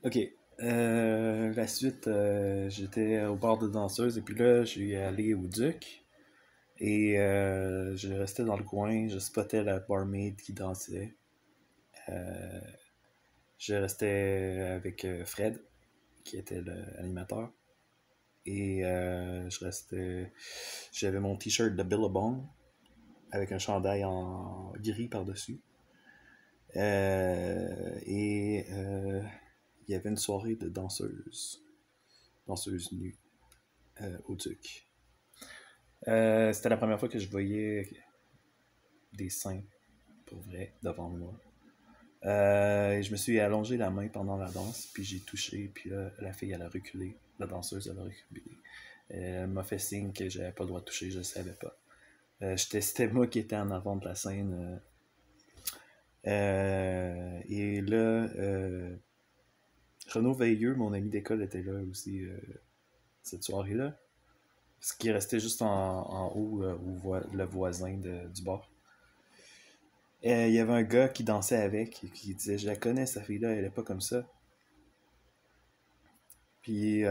Ok. La suite, j'étais au bar de danseuse et puis là, je suis allé au Duc et je restais dans le coin, je spottais la barmaid qui dansait. Euh, je restais avec Fred, qui était l'animateur. Et je restais. J'avais mon t-shirt de Billabong avec un chandail en gris par-dessus. Et il y avait une soirée de danseuses nues au Duc. C'était la première fois que je voyais des seins, pour vrai, devant moi. Et je me suis allongé la main pendant la danse, puis j'ai touché, puis là, la fille, elle a reculé. La danseuse, elle a reculé. Elle m'a fait signe que j'avais pas le droit de toucher, je ne savais pas. C'était moi qui étais en avant de la scène. Et là, Renaud Veilleux, mon ami d'école, était là aussi cette soirée-là. Ce qui restait juste en haut, le voisin du bar. Il y avait un gars qui dansait avec et qui disait: Je la connais, cette fille-là, elle est pas comme ça. Puis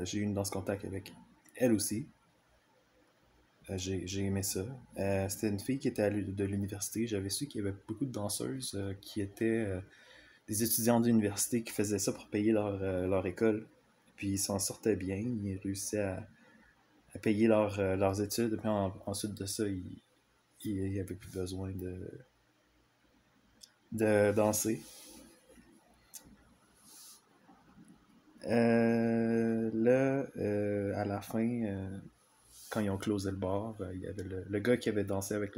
j'ai eu une danse contact avec elle aussi. J'ai aimé ça. C'était une fille qui était de l'université. J'avais su qu'il y avait beaucoup de danseuses qui étaient des étudiants d'université qui faisaient ça pour payer leur école. Puis ils s'en sortaient bien. Ils réussissaient à payer leurs études. Puis ensuite de ça, ils n'avaient plus besoin de danser. Là, à la fin, quand ils ont closé le bar, il y avait le gars qui avait dansé avec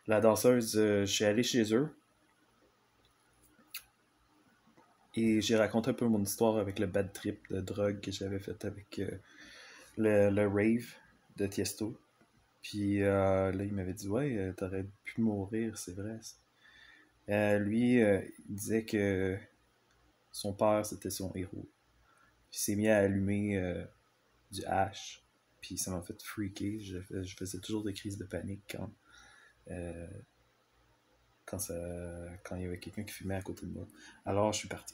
la danseuse. Je suis allé chez eux et j'ai raconté un peu mon histoire avec le bad trip de drogue que j'avais fait avec le rave de Tiesto. Puis là, il m'avait dit: Ouais, t'aurais pu mourir, c'est vrai. Lui, il disait que son père, c'était son héros. Puis il s'est mis à allumer du hash. Puis ça m'a fait freaker. Je faisais toujours des crises de panique euh, quand, ça, quand il y avait quelqu'un qui fumait à côté de moi. Alors, je suis parti.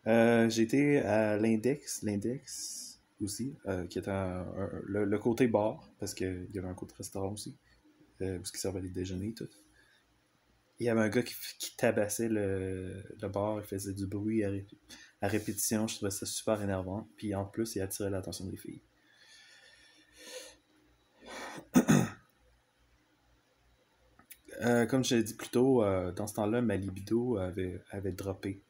J'ai été à l'Index aussi, qui était le côté bar, parce qu'il y avait un côté restaurant aussi, où ils servaient les déjeuners et tout. Il y avait un gars qui tabassait le bar, il faisait du bruit à répétition, je trouvais ça super énervant. Puis en plus, il attirait l'attention des filles. Comme je l'ai dit plus tôt, dans ce temps-là, ma libido avait droppé.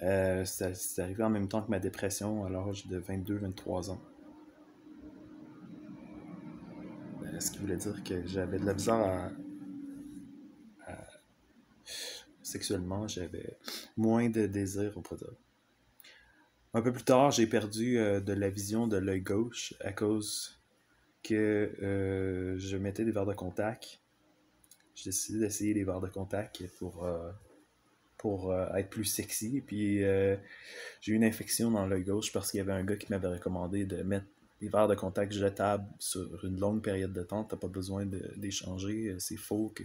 C'est arrivé en même temps que ma dépression à l'âge de 22-23 ans. Ce qui voulait dire que j'avais de la misère sexuellement, j'avais moins de désir au produit. Un peu plus tard, j'ai perdu de la vision de l'œil gauche à cause que je mettais des verres de contact. J'ai décidé d'essayer les verres de contact pour être plus sexy. Et puis j'ai eu une infection dans l'œil gauche parce qu'il y avait un gars qui m'avait recommandé de mettre des verres de contact jetables sur une longue période de temps. T'as pas besoin d'échanger. C'est faux que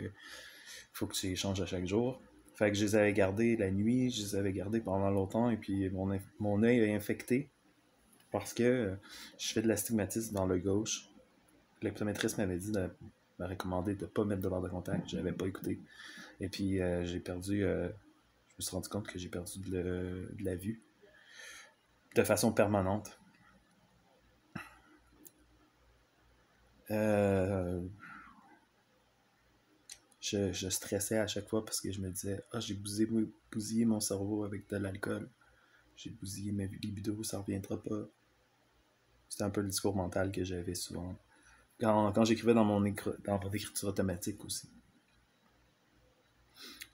faut que tu échanges à chaque jour. Fait que je les avais gardés la nuit, je les avais gardés pendant longtemps et puis mon œil est infecté parce que je fais de l'astigmatisme dans l'œil gauche. L'optométriste m'a recommandé de ne pas mettre de verre de contact. Je n'avais pas écouté. Et puis j'ai perdu. Je me suis rendu compte que j'ai perdu de la vue de façon permanente. Euh, je stressais à chaque fois parce que je me disais: Ah, j'ai bousillé mon cerveau avec de l'alcool. J'ai bousillé ma libido, ça reviendra pas. C'était un peu le discours mental que j'avais souvent. Quand j'écrivais dans dans mon écriture automatique aussi.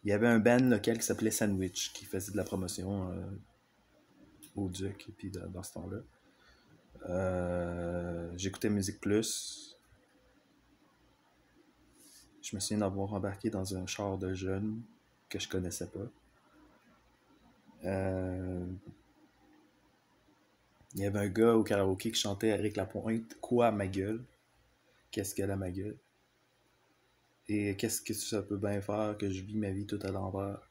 Il y avait un band local qui s'appelait Sandwich qui faisait de la promotion au Duc et puis dans ce temps-là. J'écoutais Musique Plus. Je me souviens d'avoir embarqué dans un char de jeunes que je connaissais pas. Euh, il y avait un gars au karaoké qui chantait Eric Lapointe: Quoi ma gueule? Qu'est-ce qu'elle a ma gueule? Et qu'est-ce que ça peut bien faire que je vis ma vie tout à l'envers?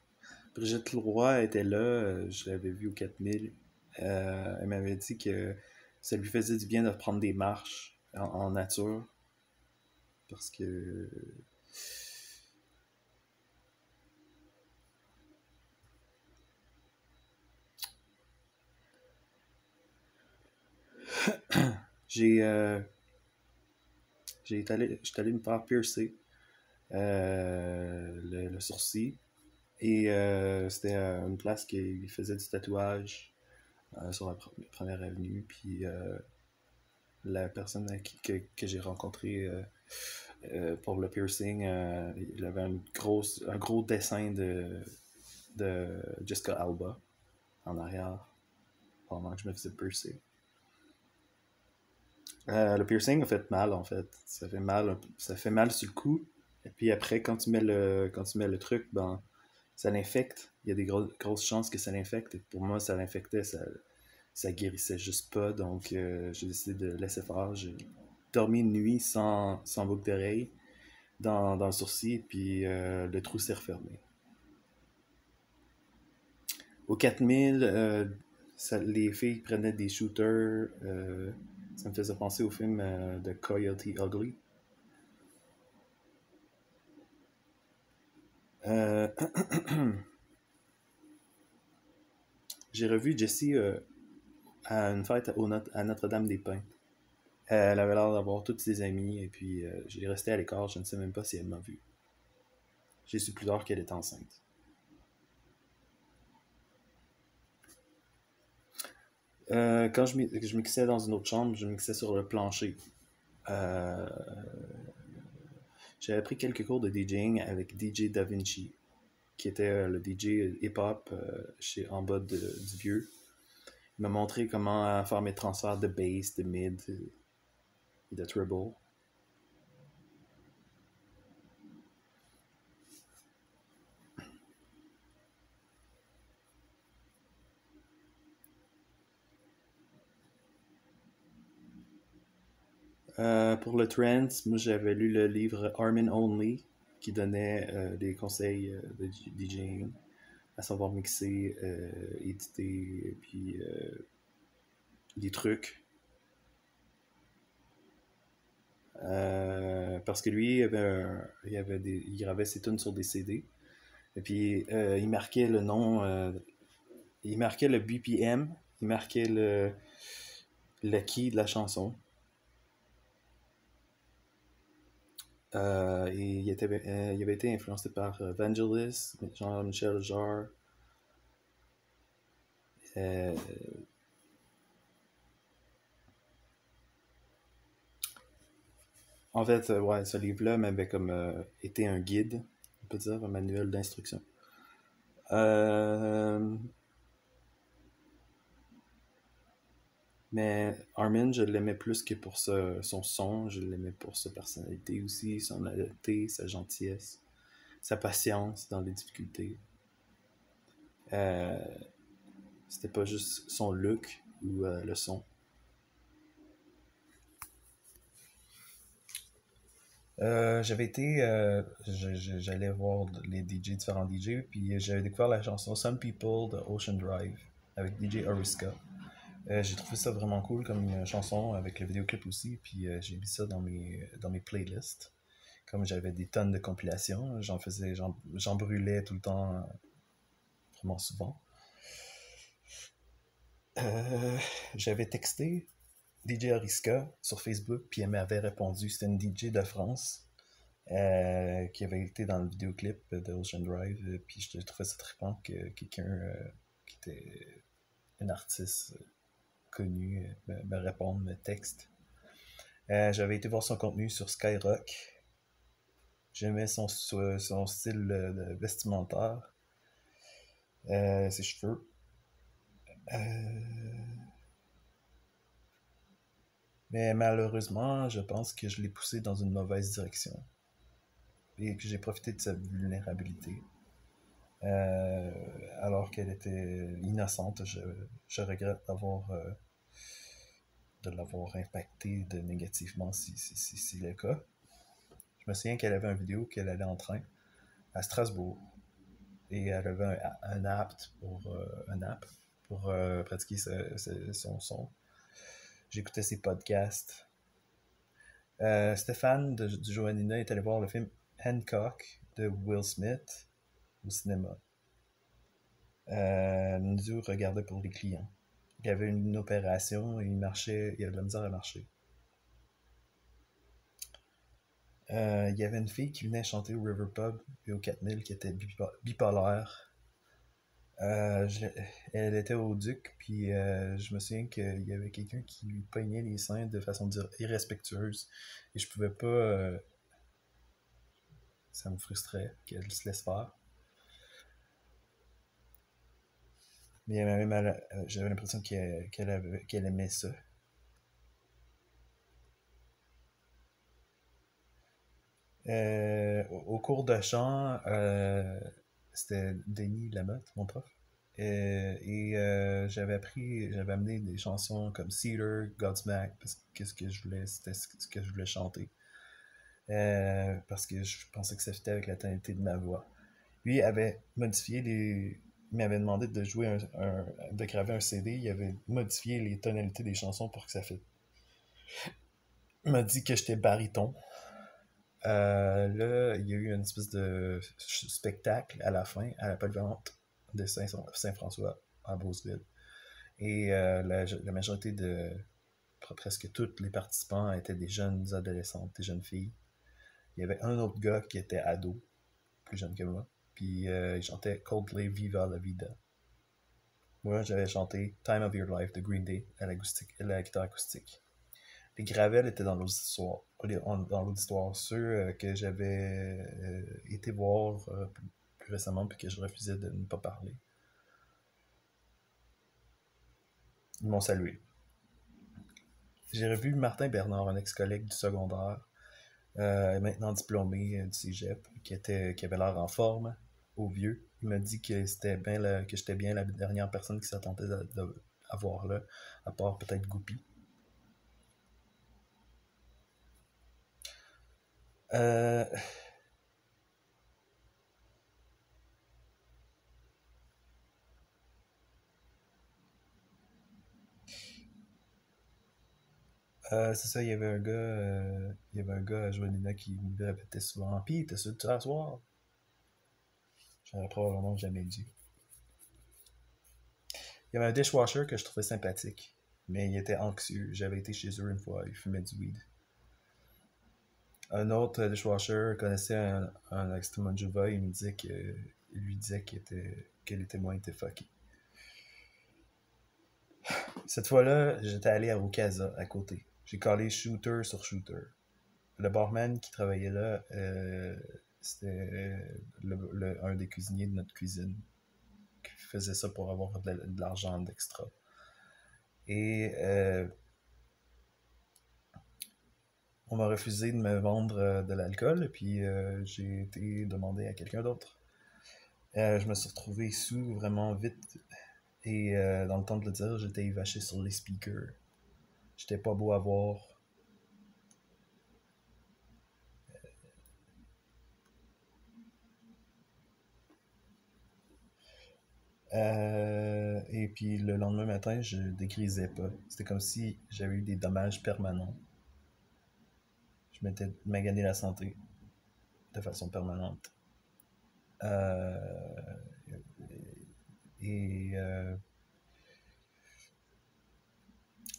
Brigitte Leroy était là, je l'avais vue au 4000. Elle m'avait dit que ça lui faisait du bien de prendre des marches en nature parce que j'ai j'étais allé me faire piercer le sourcil et c'était une place qui faisait du tatouage sur la première avenue. Puis la personne que j'ai rencontrée pour le piercing, il avait un gros dessin de Jessica Alba en arrière pendant que je me faisais piercer. Le piercing a fait mal en fait. Ça fait mal sur le coup. Et puis après, quand tu mets le truc, ben, ça l'infecte. Il y a des grosses chances que ça l'infecte. Et pour moi, ça l'infectait, ça guérissait juste pas. Donc j'ai décidé de laisser faire. J'ai dormi une nuit sans boucle d'oreille dans le sourcil, puis le trou s'est refermé. Au 4000, les filles prenaient des shooters. Ça me faisait penser au film de Coyote Ugly. Euh, J'ai revu Jessie à une fête à Notre-Dame-des-Pins. Elle avait l'air d'avoir toutes ses amies, et puis j'ai resté à l'écart, je ne sais même pas si elle m'a vu. J'ai su plus tard qu'elle était enceinte. Quand je mixais dans une autre chambre, je mixais sur le plancher. Euh, J'avais pris quelques cours de DJing avec DJ Da Vinci, qui était le DJ hip-hop en bas du vieux. Il m'a montré comment faire mes transferts de bass, de mid et de treble. Pour le trance, moi j'avais lu le livre Armin Only qui donnait des conseils de DJing, à savoir mixer, éditer, puis des trucs. Parce que lui, il gravait ses tunes sur des CD. Et puis il marquait le nom, il marquait le BPM, il marquait le key de la chanson. Et il avait été influencé par Vangelis, Jean-Michel Jarre. Euh, En fait, ouais, ce livre-là m'avait comme été un guide, on peut dire, un manuel d'instruction. Euh, mais Armin, je l'aimais plus que pour son son, je l'aimais pour sa personnalité aussi, son honnêteté, sa gentillesse, sa patience dans les difficultés. Euh, C'était pas juste son look ou le son. J'allais voir les DJ, différents DJ, puis j'avais découvert la chanson Some People de Ocean Drive avec DJ Ariska. J'ai trouvé ça vraiment cool comme chanson avec le vidéoclip aussi, puis j'ai mis ça dans mes playlists. Comme j'avais des tonnes de compilations, j'en brûlais tout le temps, vraiment souvent. Euh, J'avais texté DJ Ariska sur Facebook, puis elle m'avait répondu. C'était une DJ de France qui avait été dans le vidéoclip de Ocean Drive, puis je trouvais ça trippant que quelqu'un qui était un artiste connu me réponde, me texte. J'avais été voir son contenu sur Skyrock. J'aimais son style vestimentaire, ses cheveux. Euh, mais malheureusement, je pense que je l'ai poussé dans une mauvaise direction et que j'ai profité de sa vulnérabilité. Euh, Alors qu'elle était innocente, je regrette de l'avoir impacté négativement si c'est le cas. Je me souviens qu'elle avait une vidéo qu'elle allait en train à Strasbourg et elle avait un app pour pratiquer son son. J'écoutais ses podcasts. Stéphane du Joannina est allé voir le film Hancock de Will Smith au cinéma. Nous regardait pour les clients. Il y avait une opération et il avait de la misère à marcher. Il y avait une fille qui venait chanter au River Pub et au 4000 qui était bipolaire. Elle était au Duc, puis je me souviens qu'il y avait quelqu'un qui lui poignait les seins de façon irrespectueuse. Et je pouvais pas. Ça me frustrait qu'elle se laisse faire. Mais j'avais l'impression qu'elle aimait ça. Au cours de chant, c'était Denis Lamotte, mon prof. J'avais amené des chansons comme Cedar, Godsmack, parce que c'était ce que je voulais chanter. Parce que je pensais que ça fitait avec la tonalité de ma voix. Lui il m'avait demandé de jouer de graver un CD, il avait modifié les tonalités des chansons pour que ça fitte. Il m'a dit que j'étais baryton. Là, il y a eu une espèce de spectacle à la fin, à la polyvalente de Saint-François, à Beauceville. Et la majorité presque tous les participants étaient des jeunes adolescentes, des jeunes filles. Il y avait un autre gars qui était ado, plus jeune que moi, puis il chantait Coldplay Viva la Vida. Moi, j'avais chanté Time of Your Life de Green Day à la guitare acoustique. Les Gravels étaient dans l'auditoire. Ceux que j'avais été voir plus récemment puis que je refusais de ne pas parler. Ils m'ont salué. J'ai revu Martin Bernard, un ex-collègue du secondaire, maintenant diplômé du cégep, qui avait l'air en forme, au vieux. Il m'a dit que j'étais bien la dernière personne qui s'attendait à voir là, à part peut-être Goupy. Euh, c'est ça, il y avait un gars à Joanina qui me répétait souvent. Pis, t'es sûr de t'asseoir? J'aurais probablement jamais dit. Il y avait un dishwasher que je trouvais sympathique, mais il était anxieux. J'avais été chez eux une fois, il fumait du weed. Un autre dishwasher connaissait un extrêmement Juva, il lui disait que les témoins étaient fuckés. Cette fois-là, j'étais allé à Okasa, à côté. J'ai collé shooter sur shooter. Le barman qui travaillait là, c'était un des cuisiniers de notre cuisine qui faisait ça pour avoir de l'argent d'extra. Et on m'a refusé de me vendre de l'alcool, puis j'ai été demandé à quelqu'un d'autre. Je me suis retrouvé sous vraiment vite, et dans le temps de le dire, j'étais évaché sur les speakers. J'étais pas beau à voir. Et puis le lendemain matin, je dégrisais pas. C'était comme si j'avais eu des dommages permanents. Je m'étais magané la santé de façon permanente. Euh, et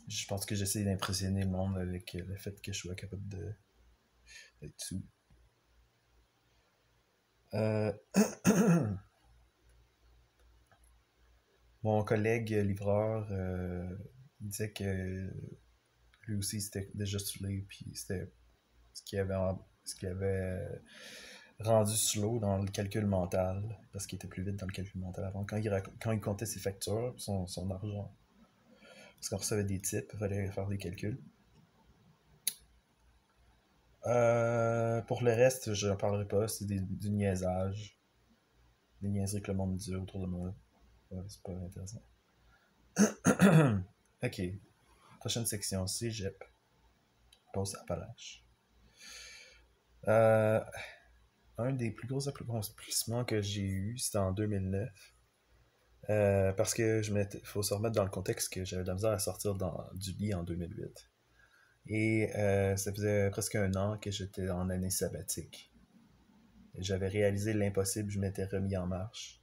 je pense que j'essaie d'impressionner le monde avec le fait que je sois capable d'être sous. Euh, Mon collègue livreur disait que lui aussi c'était déjà saoulé, puis c'était ce qui avait rendu slow dans le calcul mental, parce qu'il était plus vite dans le calcul mental avant. Quand il comptait ses factures, son argent, parce qu'on recevait des tips, il fallait faire des calculs. Pour le reste, je n'en parlerai pas, c'est du niaisage. Des niaiseries que le monde dit autour de moi. Ouais, c'est pas intéressant. Ok, prochaine section, cégep. Pause Appalaches. Euh, un des plus gros accomplissements que j'ai eu, c'était en 2009. Parce que faut se remettre dans le contexte que j'avais de la misère à sortir du lit en 2008. Et ça faisait presque un an que j'étais en année sabbatique. J'avais réalisé l'impossible, je m'étais remis en marche.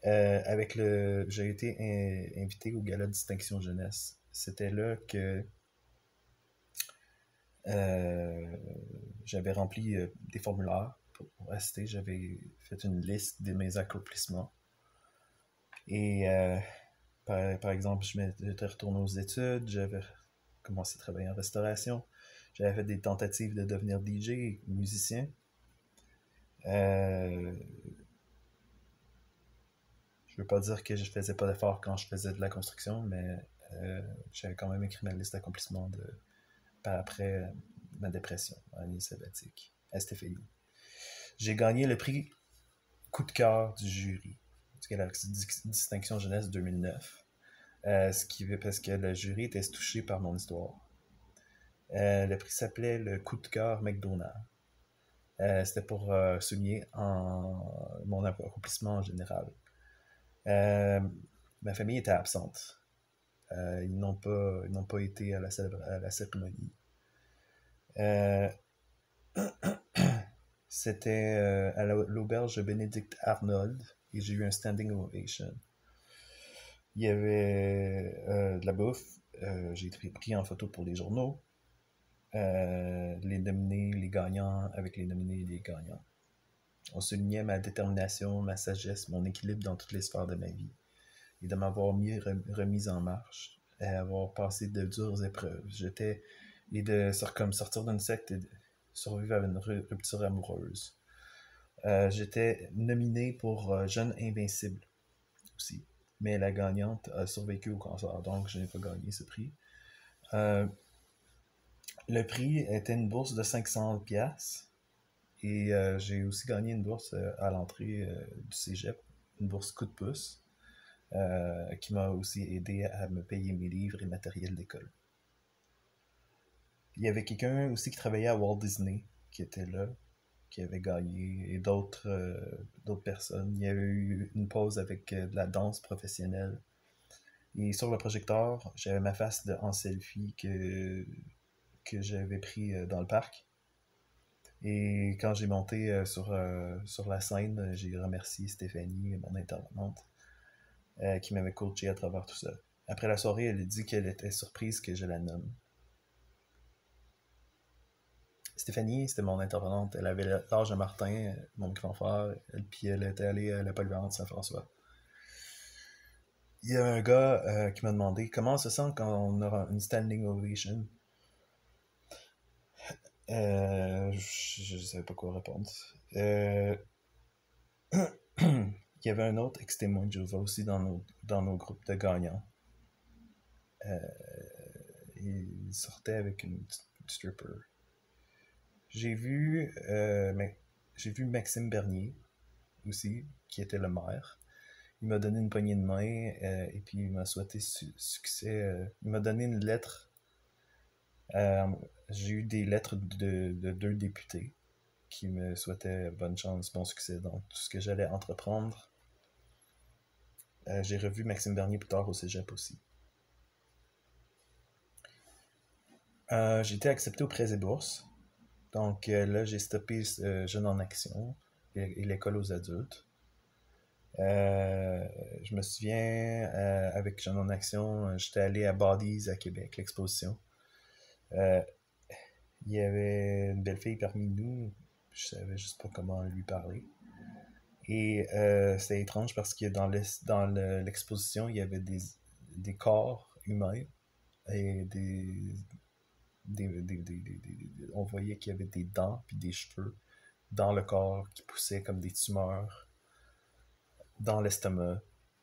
J'ai été invité au gala de distinction jeunesse. C'était là que euh, j'avais rempli des formulaires pour assister. J'avais fait une liste de mes accomplissements. Et par exemple, j'étais retourné aux études, j'avais commencé à travailler en restauration, j'avais fait des tentatives de devenir DJ, musicien. Euh, je veux pas dire que je faisais pas d'efforts quand je faisais de la construction, mais j'avais quand même écrit ma liste d'accomplissements par après ma dépression, année sabbatique, à STFI. J'ai gagné le prix coup de cœur du jury, du Galaxy Distinction Jeunesse 2009. Parce que le jury était touché par mon histoire. Le prix s'appelait le coup de cœur McDonald's. C'était pour souligner mon accomplissement en général. Ma famille était absente. Ils n'ont pas été à la cérémonie. Euh, C'était à l'auberge Bénédicte Arnold et j'ai eu un standing ovation. Il y avait de la bouffe. J'ai été pris en photo pour les journaux. Les nominés, les gagnants, avec les nominés et les gagnants. On soulignait ma détermination, ma sagesse, mon équilibre dans toutes les sphères de ma vie et de m'avoir remise en marche, et avoir passé de dures épreuves. Et de comme sortir d'une secte et de survivre à une rupture amoureuse. J'étais nominé pour Jeune Invincible aussi, mais la gagnante a survécu au cancer, donc je n'ai pas gagné ce prix. Le prix était une bourse de 500$. Et j'ai aussi gagné une bourse à l'entrée du cégep, une bourse coup de pouce, qui m'a aussi aidé à me payer mes livres et matériel d'école. Il y avait quelqu'un aussi qui travaillait à Walt Disney, qui était là, qui avait gagné, et d'autres personnes. Il y avait eu une pause avec de la danse professionnelle. Et sur le projecteur, j'avais ma face en selfie que j'avais pris dans le parc. Et quand j'ai monté sur la scène, j'ai remercié Stéphanie, mon intervenante, qui m'avait coaché à travers tout ça. Après la soirée, elle a dit qu'elle était surprise que je la nomme. Stéphanie, c'était mon intervenante. Elle avait l'âge de Martin, mon grand frère, puis elle était allée à la polyvalente Saint-François. Il y a un gars qui m'a demandé comment ça se sent quand on aura une standing ovation. Je ne savais pas quoi répondre. Il y avait un autre ex-témoin de Jéhovah aussi dans nos groupes de gagnants. Il sortait avec une stripper. J'ai vu Maxime Bernier aussi, qui était le maire. Il m'a donné une poignée de main et puis il m'a souhaité succès. Il m'a donné une lettre. J'ai eu des lettres de 2 députés qui me souhaitaient bonne chance, bon succès dans tout ce que j'allais entreprendre. J'ai revu Maxime Bernier plus tard au cégep aussi. J'ai été accepté au Prêts et Bourses. Donc là, j'ai stoppé Jeunes en Action et l'école aux adultes. Je me souviens, avec Jeunes en Action, j'étais allé à Bodies à Québec, l'exposition. Il y avait une belle fille parmi nous, je savais juste pas comment lui parler. Et c'était étrange parce que dans l'exposition, il y avait des corps humains et on voyait qu'il y avait des dents puis des cheveux dans le corps qui poussaient comme des tumeurs dans l'estomac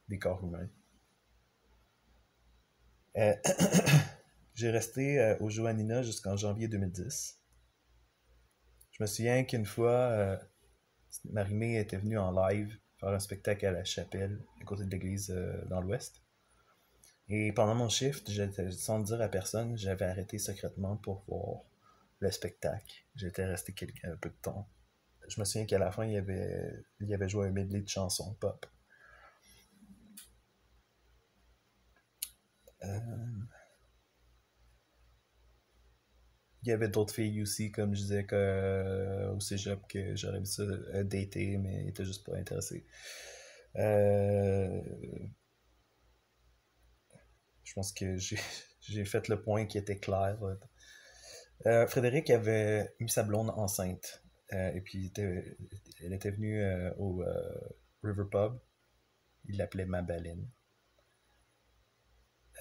des corps humains. J'ai resté au Joannina jusqu'en janvier 2010. Je me souviens qu'une fois, Marie-Mé était venue en live faire un spectacle à la chapelle, à côté de l'église dans l'ouest. Et pendant mon shift, sans dire à personne, j'avais arrêté secrètement pour voir le spectacle. J'étais resté un peu de temps je me souviens qu'à la fin, il avait joué un medley de chansons pop. Euh, il y avait d'autres filles aussi, comme je disais, au cégep, que j'aurais vu ça dater, mais ils étaient juste pas intéressés. Euh, je pense que j'ai fait le point qui était clair. Frédéric avait mis sa blonde enceinte. Et puis, elle était venue au River Pub. Il l'appelait Mabeline.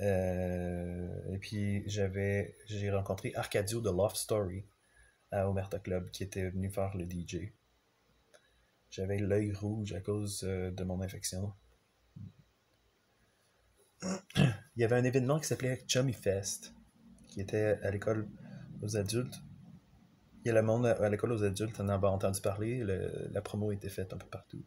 Et puis, j'ai rencontré Arcadio de Love Story à Omerta Club qui était venu faire le DJ. J'avais l'œil rouge à cause de mon infection. Il y avait un événement qui s'appelait Chummy Fest qui était à l'école aux adultes. Il y a le monde à l'école aux adultes en avait entendu parler. La promo était faite un peu partout.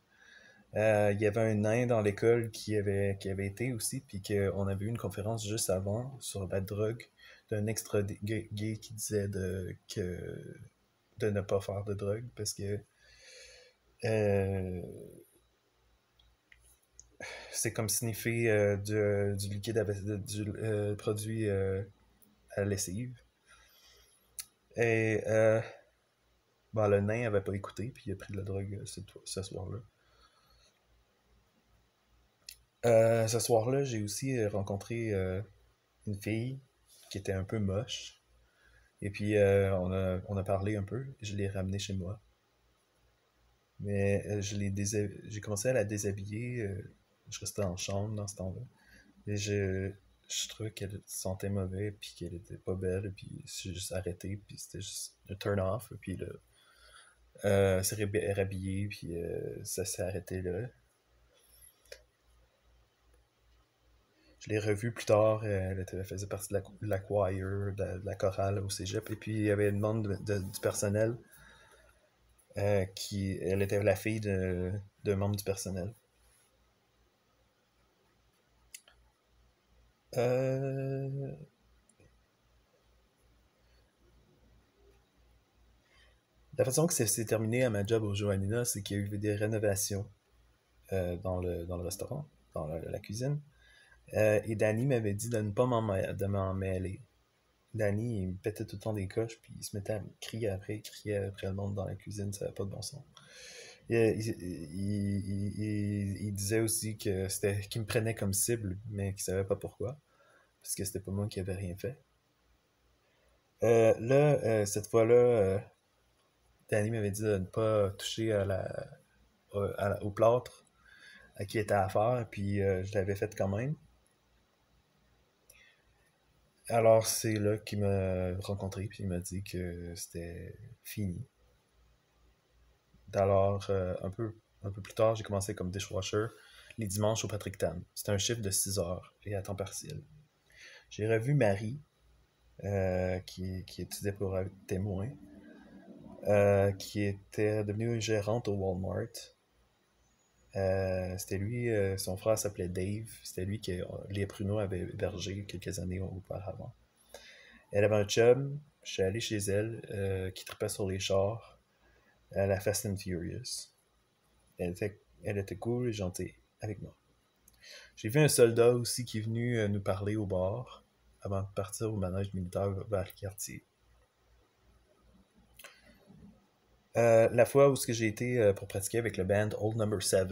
Il y avait un nain dans l'école qui avait été aussi, puis qu'on avait eu une conférence juste avant sur la drogue d'un extra gay qui disait de ne pas faire de drogue parce que euh, c'est comme sniffer du liquide du produit à la lessive. Et bon, le nain avait pas écouté, puis il a pris de la drogue ce soir-là. Ce soir-là, j'ai aussi rencontré une fille qui était un peu moche. Et puis, on a parlé un peu. Je l'ai ramenée chez moi. Mais j'ai commencé à la déshabiller. Je restais en chambre dans ce temps-là. Et je trouvais qu'elle sentait mauvais, puis qu'elle était pas belle. Puis j'ai juste arrêté, puis c'était juste un turn-off. Puis là, s'est rhabillée, puis ça s'est arrêté là. Je l'ai revue plus tard. Elle faisait partie de la choir, de la chorale au cégep. Et puis, il y avait une membre du personnel elle était la fille d'un membre du personnel. Euh, la façon que c'est terminé à ma job au Joannina, c'est qu'il y a eu des rénovations dans le restaurant, dans la cuisine. Et Danny m'avait dit de ne pas de m'en mêler. Danny, il me pétait tout le temps des coches, puis il se mettait à me crier après le monde dans la cuisine, ça n'avait pas de bon sens. Il disait aussi que c'était qu'il me prenait comme cible, mais qu'il savait pas pourquoi, parce que c'était pas moi qui avais rien fait. Cette fois-là, Danny m'avait dit de ne pas toucher au plâtre à qui était à faire, puis je l'avais fait quand même. Alors c'est là qu'il m'a rencontré, puis il m'a dit que c'était fini. Alors, un peu plus tard, j'ai commencé comme dishwasher les dimanches au Patrick Tam. C'était un chiffre de 6 heures et à temps partiel. J'ai revu Marie, qui étudiait pour être témoin, qui était devenue gérante au Walmart. C'était lui, son frère s'appelait Dave. C'était lui que les Pruneaux avaient hébergé quelques années auparavant. Elle avait un chum, je suis allé chez elle, qui tripait sur les chars, à la Fast and Furious. Elle était cool et gentille avec moi. J'ai vu un soldat aussi qui est venu nous parler au bar avant de partir au manège militaire vers le quartier. La fois où j'ai été pour pratiquer avec le band Old Number 7,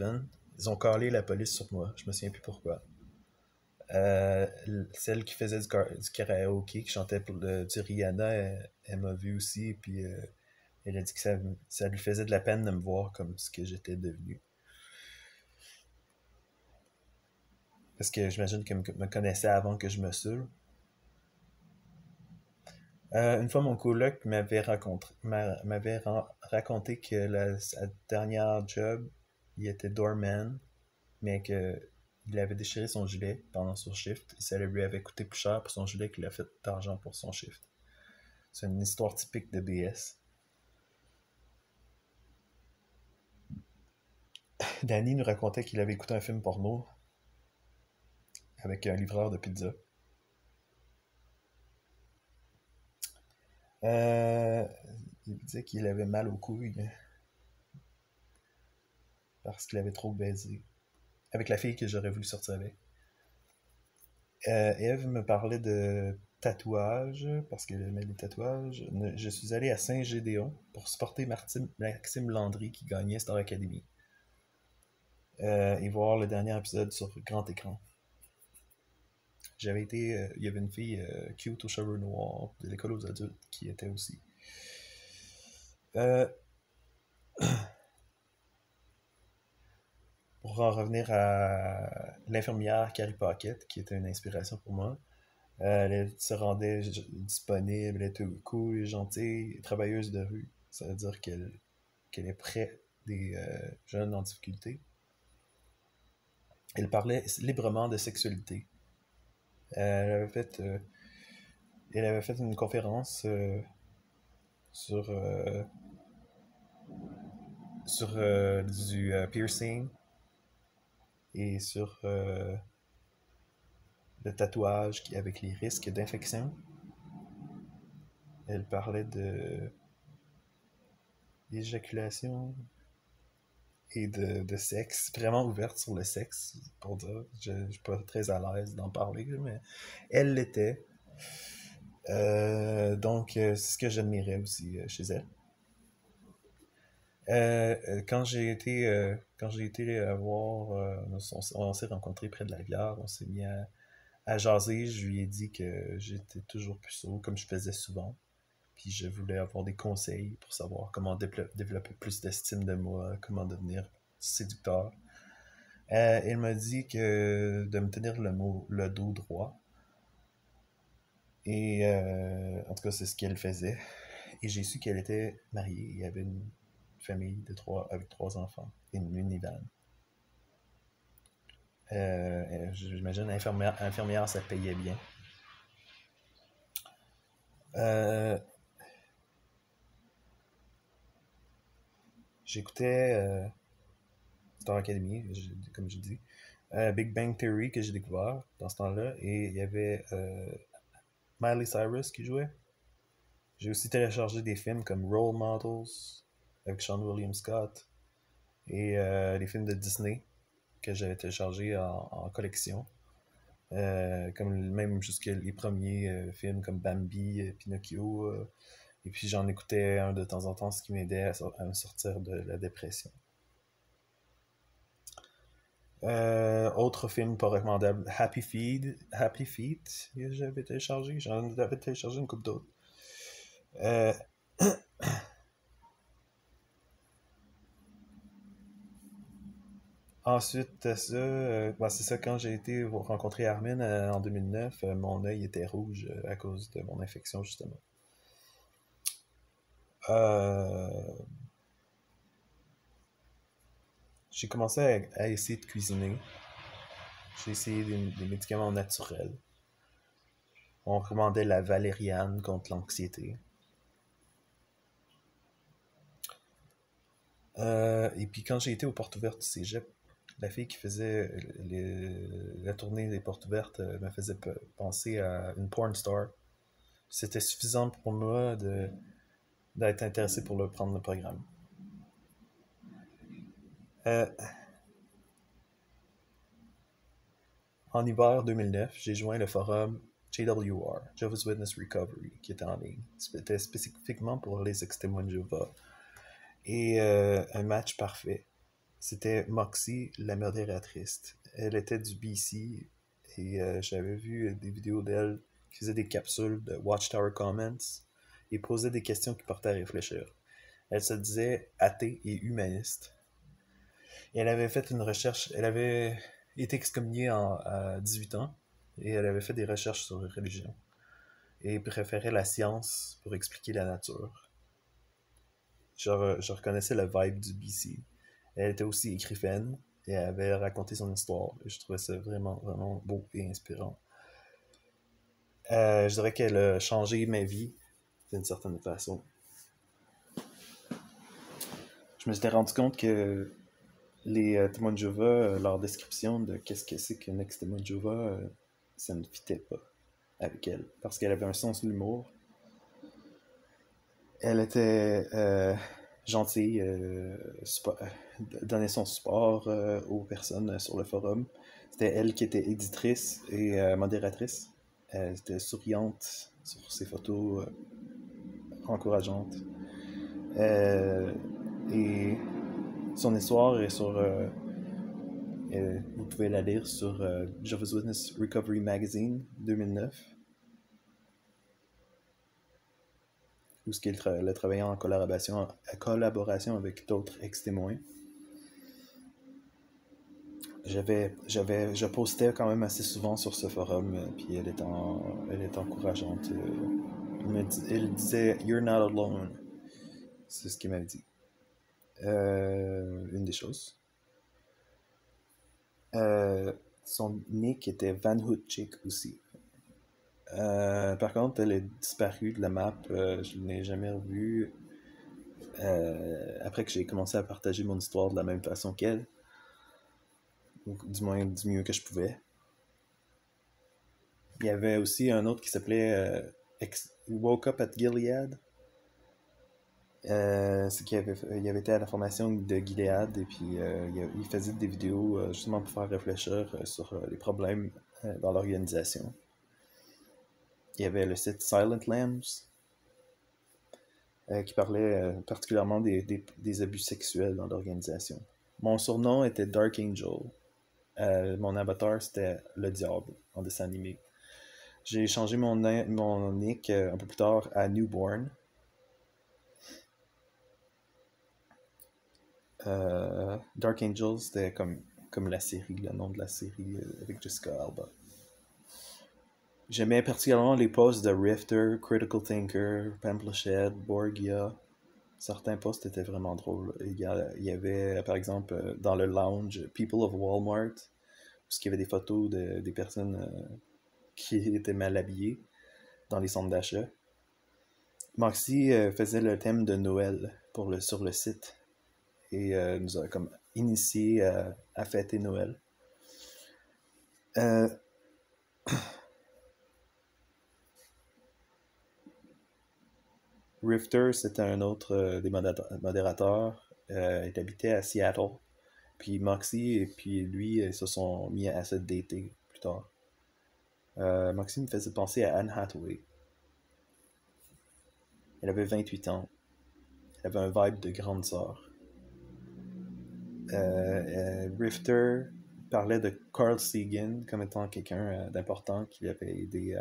ils ont calé la police sur moi. Je me souviens plus pourquoi. Euh, Celle qui faisait du karaoké, qui chantait du Rihanna, elle m'a vu aussi, et puis elle a dit que ça lui faisait de la peine de me voir comme ce que j'étais devenu. Parce que j'imagine qu'elle me connaissait avant que je me saoule. Une fois, mon coloc m'avait raconté que sa dernière job, il était doorman, mais que il avait déchiré son gilet pendant son shift et ça lui avait coûté plus cher pour son gilet qu'il a fait d'argent pour son shift. C'est une histoire typique de BS. Danny nous racontait qu'il avait écouté un film porno avec un livreur de pizza. Euh, il disait qu'il avait mal aux couilles. parce qu'il avait trop baisé avec la fille que j'aurais voulu sortir avec. Eve me parlait de tatouage, parce qu'elle aimait les tatouages. Je suis allé à Saint-Gédéon pour supporter Maxime Landry qui gagnait Star Academy. Et voir le dernier épisode sur grand écran. J'avais été. Il y avait une fille cute aux cheveux noirs de l'école aux adultes qui était aussi. Pour en revenir à l'infirmière Carrie Paquette, qui était une inspiration pour moi, elle se rendait disponible, elle était cool, gentille, travailleuse de rue. Ça veut dire qu'elle est près des jeunes en difficulté. Elle parlait librement de sexualité. Elle avait fait une conférence sur, du piercing et sur le tatouage avec les risques d'infection. Elle parlait de d'éjaculation et de sexe, vraiment ouverte sur le sexe, pour dire. Je ne suis pas très à l'aise d'en parler, mais elle l'était. Donc, c'est ce que j'admirais aussi chez elle. Quand j'ai été voir, on s'est rencontrés près de la rivière, on s'est mis à jaser. Je lui ai dit que j'étais toujours puceau, comme je faisais souvent. Puis je voulais avoir des conseils pour savoir comment développer plus d'estime de moi, comment devenir séducteur. Elle m'a dit que de me tenir le dos droit. Et en tout cas, c'est ce qu'elle faisait. Et j'ai su qu'elle était mariée et avait une famille avec 3 enfants et une minivan. J'imagine infirmière, ça payait bien. J'écoutais Star Academy, comme j'ai dit. Big Bang Theory que j'ai découvert dans ce temps-là. Et il y avait Miley Cyrus qui jouait. J'ai aussi téléchargé des films comme Role Models avec Sean William Scott et les films de Disney que j'avais téléchargés en collection. Comme même jusqu'à les premiers films comme Bambi, Pinocchio. Et puis j'en écoutais un de temps en temps, ce qui m'aidait à me sortir de la dépression. Autre film pas recommandable, Happy Feet, que j'avais téléchargé. J'en avais téléchargé une couple d'autres. Ensuite de ça, c'est ça, quand j'ai été rencontrer Armin en 2009, mon œil était rouge à cause de mon infection, justement. J'ai commencé à essayer de cuisiner. J'ai essayé des médicaments naturels. On recommandait la valériane contre l'anxiété. Et puis quand j'ai été aux portes ouvertes du cégep, la fille qui faisait la tournée des portes ouvertes me faisait penser à une porn star. C'était suffisant pour moi d'être intéressé pour prendre le programme. En hiver 2009, j'ai joint le forum JWR, Jehovah's Witness Recovery, qui était en ligne. C'était spécifiquement pour les ex-témoins de Jéhovah. Et un match parfait. C'était Moxie, la modératrice. Elle était du BC et j'avais vu des vidéos d'elle qui faisait des capsules de Watchtower Comments et posait des questions qui portaient à réfléchir. Elle se disait athée et humaniste. Et elle avait fait une recherche, elle avait été excommuniée à 18 ans et elle avait fait des recherches sur la religion et préférait la science pour expliquer la nature. Je reconnaissais le vibe du BC. Elle était aussi écrivaine et elle avait raconté son histoire. Et je trouvais ça vraiment, vraiment beau et inspirant. Je dirais qu'elle a changé ma vie d'une certaine façon. Je me suis rendu compte que les témoins de Jéhovah, leur description de qu'est-ce que c'est qu'un ex-témoin de Jéhovah, ça ne fitait pas avec elle. Parce qu'elle avait un sens de l'humour. Elle était gentille, donnait son support aux personnes sur le forum. C'était elle qui était éditrice et modératrice. Elle était souriante sur ses photos, encourageante. Euh, et son histoire est sur. Vous pouvez la lire sur Jehovah's Witness Recovery Magazine 2009, où ce qu'il a travaillé en collaboration avec d'autres ex-témoins. Je postais quand même assez souvent sur ce forum, puis elle est encourageante. Elle disait You're not alone. C'est ce qu'il m'avait dit. Une des choses. Son nick était Van Hood Chick aussi. Par contre, elle est disparue de la map. Je ne l'ai jamais revue. Après que j'ai commencé à partager mon histoire de la même façon qu'elle. Ou du moins du mieux que je pouvais. Il y avait aussi un autre qui s'appelait Woke Up at Gilead. C'est qu'il avait été à la formation de Gilead et puis il faisait des vidéos justement pour faire réfléchir sur les problèmes dans l'organisation. Il y avait le site Silent Lambs qui parlait particulièrement des abus sexuels dans l'organisation. Mon surnom était Dark Angel. Mon avatar c'était le diable en dessin animé. J'ai changé mon nick un peu plus tard à Newborn. Dark Angel, c'était comme la série, le nom de la série avec Jessica Alba. J'aimais particulièrement les posts de Rifter, Critical Thinker, Pamplachet, Borgia. Certains posts étaient vraiment drôles. Il y avait, par exemple, dans le lounge, People of Walmart, où il y avait des photos des personnes qui étaient mal habillées dans les centres d'achat. Moxie faisait le thème de Noël sur le site et nous a comme initié à fêter Noël. Rifter, c'était un autre des modérateurs. Il habitait à Seattle. Puis Moxie et puis lui se sont mis à se dater plus tard. Moxie me faisait penser à Anne Hathaway. Elle avait 28 ans. Elle avait un vibe de grande sœur. Rifter parlait de Carl Sagan comme étant quelqu'un d'important qui l'avait aidé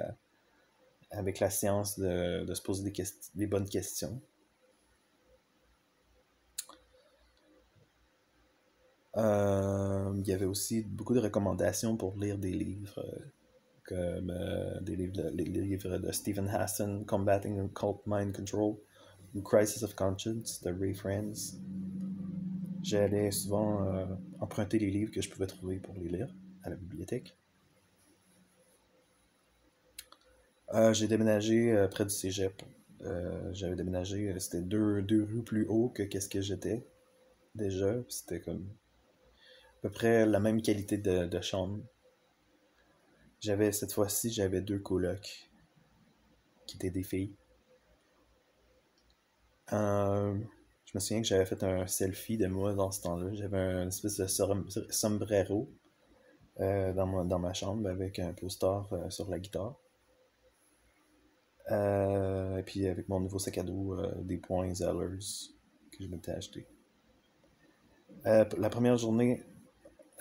avec la science de se poser des bonnes questions. Il y avait aussi beaucoup de recommandations pour lire des livres comme les livres de Stephen Hassan, Combating Occult Mind Control ou Crisis of Conscience de Ray Friends. J'allais souvent emprunter les livres que je pouvais trouver pour les lire à la bibliothèque. J'ai déménagé près du cégep. J'avais déménagé, c'était deux rues plus haut que qu'est-ce que j'étais déjà. C'était comme à peu près la même qualité de chambre. Cette fois-ci, j'avais 2 colocs qui étaient des filles. Je me souviens que j'avais fait un selfie de moi dans ce temps-là. J'avais un espèce de sombrero dans ma chambre avec un poster sur la guitare. Et puis avec mon nouveau sac à dos des points Zellers que je m'étais acheté. La première journée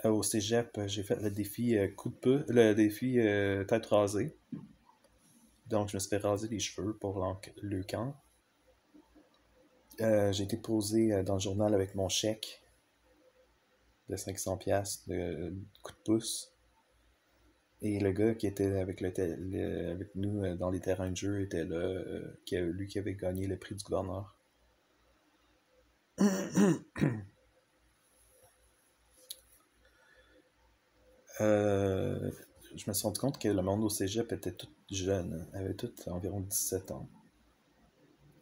au cégep, j'ai fait le défi coup de pouce, le défi tête rasée. Donc je me suis fait raser les cheveux pour le camp. J'ai été posé dans le journal avec mon chèque de 500$ de coup de pouce. Et le gars qui était avec nous dans les terrains de jeu était là, lui qui avait gagné le prix du gouverneur. Je me suis rendu compte que le monde au cégep était tout jeune, avait tout environ 17 ans.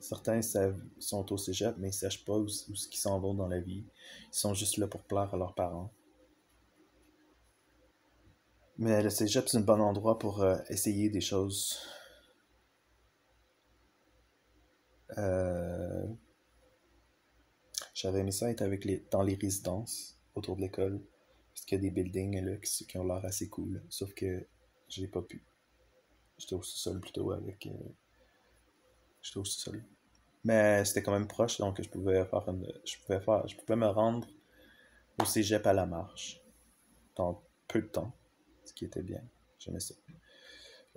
Certains sont au cégep, mais ils ne sachent pas où ils s'en vont dans la vie. Ils sont juste là pour plaire à leurs parents. Mais le cégep, c'est un bon endroit pour essayer des choses. J'avais aimé ça être dans les résidences autour de l'école. Parce qu'il y a des buildings là, qui ont l'air assez cool. Sauf que j'ai pas pu. J'étais au sous-sol plutôt avec. J'étais au sous-sol. Mais c'était quand même proche, donc je pouvais me rendre au cégep à la marche dans peu de temps, ce qui était bien. J'aimais ça.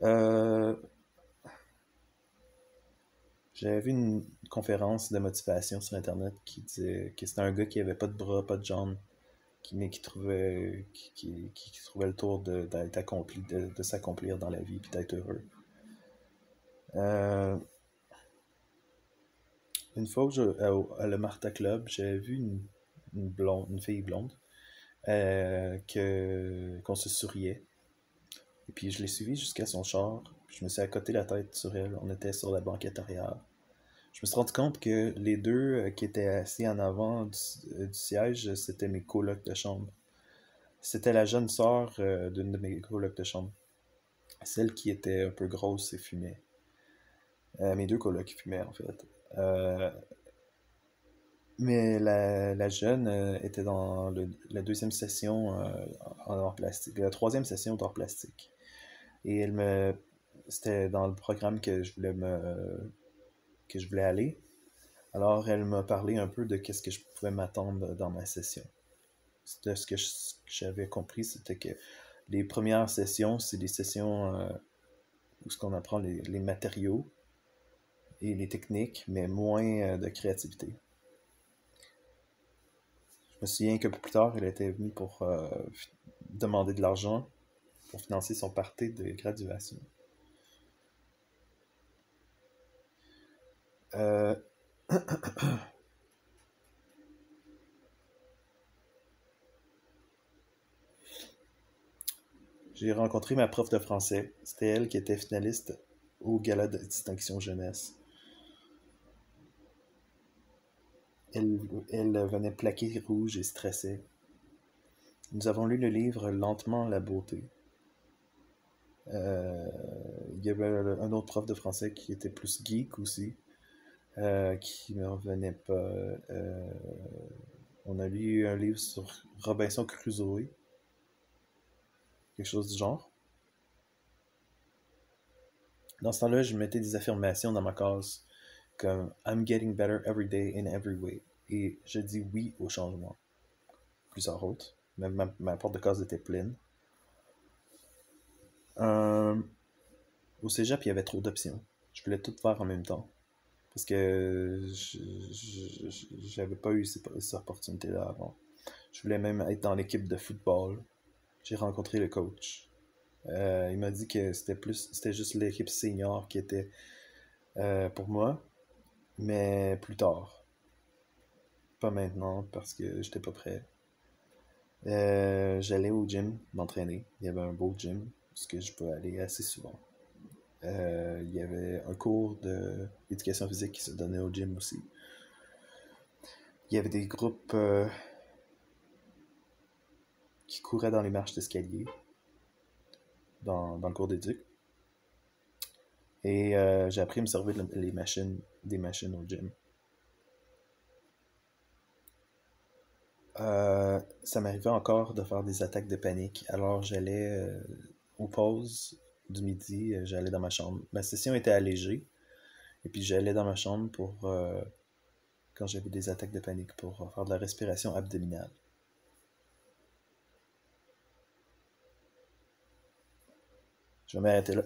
Euh, J'avais vu une conférence de motivation sur Internet qui disait que c'était un gars qui avait pas de bras, pas de jambes, mais qui trouvait le tour d'être accompli, de s'accomplir dans la vie puis d'être heureux. Euh, une fois à le Martha Club, j'avais vu une fille blonde qu'on se souriait. Et puis je l'ai suivie jusqu'à son char. Puis je me suis accoté la tête sur elle. On était sur la banquette arrière. Je me suis rendu compte que les deux qui étaient assis en avant du siège, c'était mes colocs de chambre. C'était la jeune sœur d'une de mes colocs de chambre. Celle qui était un peu grosse et fumait. Mes deux colocs fumaient en fait. Euh, mais la jeune était dans la deuxième session en art plastique, la troisième session d'art plastique. Et c'était dans le programme que je voulais aller. Alors elle m'a parlé un peu de qu'est-ce que je pouvais m'attendre dans ma session. C'était ce que j'avais compris, c'était que les premières sessions, c'est des sessions où ce qu'on apprend les matériaux et les techniques, mais moins de créativité. Je me souviens qu'un peu plus tard, elle était venue pour demander de l'argent pour financer son party de graduation. Euh, J'ai rencontré ma prof de français. C'était elle qui était finaliste au gala de distinction jeunesse. Elle venait plaquer rouge et stressée. Nous avons lu le livre Lentement la beauté. Euh, Il y avait un autre prof de français qui était plus geek aussi, qui ne revenait pas. On a lu un livre sur Robinson Crusoe, quelque chose du genre. Dans ce temps-là, je mettais des affirmations dans ma case, comme I'm getting better every day in every way. Et je dis oui au changement. Plusieurs autres. Même ma porte de case était pleine. Euh, Au cégep, il y avait trop d'options. Je voulais tout faire en même temps. Parce que j'avais pas eu ces opportunités-là avant. Je voulais même être dans l'équipe de football. J'ai rencontré le coach. Il m'a dit que c'était juste l'équipe senior qui était pour moi, mais plus tard. Pas maintenant parce que j'étais pas prêt. J'allais au gym m'entraîner. Il y avait un beau gym parce que je peux aller assez souvent. Il y avait un cours d'éducation physique qui se donnait au gym aussi. Il y avait des groupes qui couraient dans les marches d'escalier dans le cours d'éduc. Et j'ai appris à me servir des machines au gym. Ça m'arrivait encore de faire des attaques de panique. Alors j'allais aux pauses du midi, j'allais dans ma chambre. Ma session était allégée. Et puis j'allais dans ma chambre quand j'avais des attaques de panique, pour faire de la respiration abdominale. Je vais m'arrêter là.